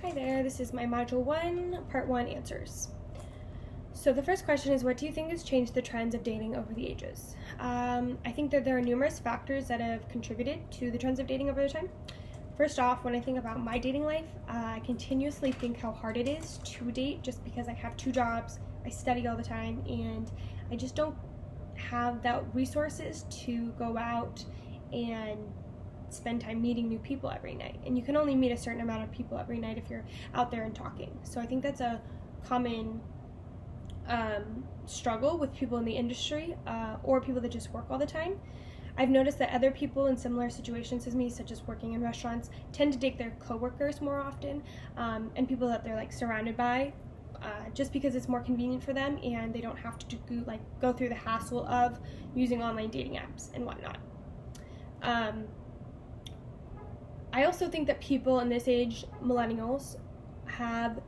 Hi there, this is my Module 1, Part 1 answers. So the first question is, what do you think has changed the trends of dating over the ages? I think that there are numerous factors that have contributed to the trends of dating over the time. First off, when I think about my dating life, I continuously think how hard it is to date just because I have 2 jobs, I study all the time, and I just don't have that resources to go out and spend time meeting new people every night. And you can only meet a certain amount of people every night if you're out there and talking. So I think that's a common struggle with people in the industry or people that just work all the time. I've noticed that other people in similar situations as me, such as working in restaurants, tend to date their coworkers more often and people that they're like surrounded by just because it's more convenient for them and they don't have to go through the hassle of using online dating apps and whatnot. I also think that people in this age, millennials, have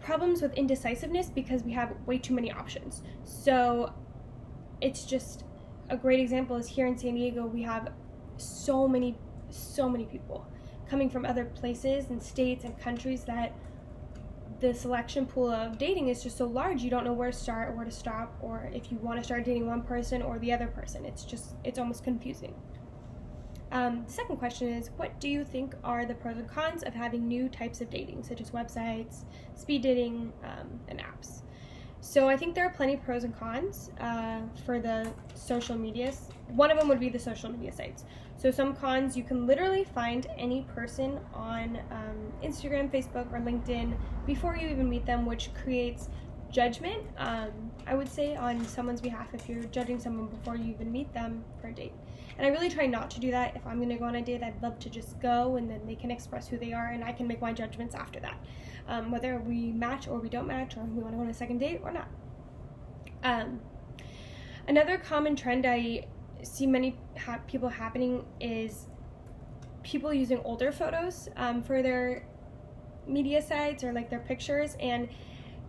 problems with indecisiveness because we have way too many options. So it's just a great example is here in San Diego, we have so many people coming from other places and states and countries that the selection pool of dating is just so large, you don't know where to start or where to stop, or if you want to start dating one person or the other person. It's almost confusing. The second question is, what do you think are the pros and cons of having new types of dating, such as websites, speed dating, and apps? So I think there are plenty of pros and cons for the social medias. One of them would be the social media sites. So some cons, you can literally find any person on Instagram, Facebook, or LinkedIn before you even meet them, which creates judgment, I would say, on someone's behalf if you're judging someone before you even meet them for a date. And I really try not to do that. If I'm going to go on a date, I'd love to just go and then they can express who they are and I can make my judgments after that, whether we match or we don't match, or we want to go on a second date or not. Another common trend I see many people happening is people using older photos for their media sites or like their pictures, and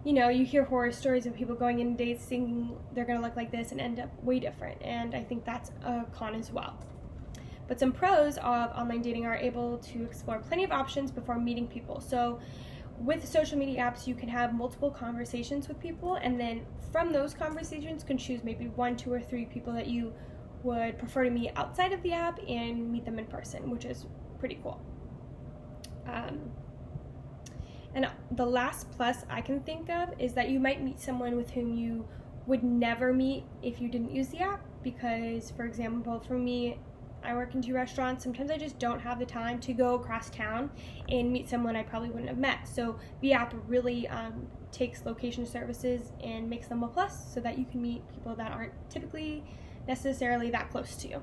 you know, you hear horror stories of people going in dates thinking they're going to look like this and end up way different, and I think that's a con as well. But some pros of online dating are able to explore plenty of options before meeting people. So with social media apps, you can have multiple conversations with people, and then from those conversations can choose maybe 1, 2, or 3 people that you would prefer to meet outside of the app and meet them in person, which is pretty cool. And the last plus I can think of is that you might meet someone with whom you would never meet if you didn't use the app, because, for example, for me, I work in 2 restaurants. Sometimes I just don't have the time to go across town and meet someone I probably wouldn't have met. So the app really takes location services and makes them a plus so that you can meet people that aren't typically necessarily that close to you.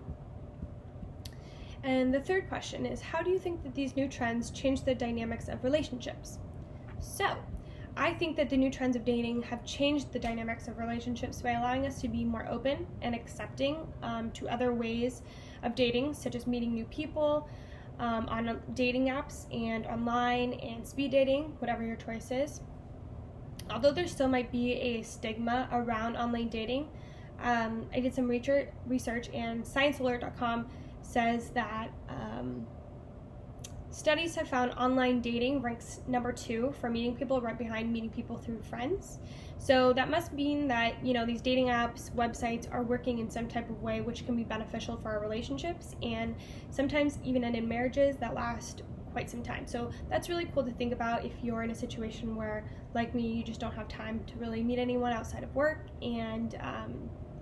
And the third question is, how do you think that these new trends change the dynamics of relationships? So, I think that the new trends of dating have changed the dynamics of relationships by allowing us to be more open and accepting to other ways of dating, such as meeting new people on dating apps and online and speed dating, whatever your choice is. Although there still might be a stigma around online dating, I did some research, and ScienceAlert.com says that studies have found online dating ranks number 2 for meeting people, right behind meeting people through friends. So that must mean that, you know, these dating apps, websites are working in some type of way which can be beneficial for our relationships, and sometimes even end in marriages that last quite some time. So that's really cool to think about if you're in a situation where, like me, you just don't have time to really meet anyone outside of work and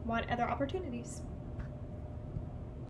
want other opportunities.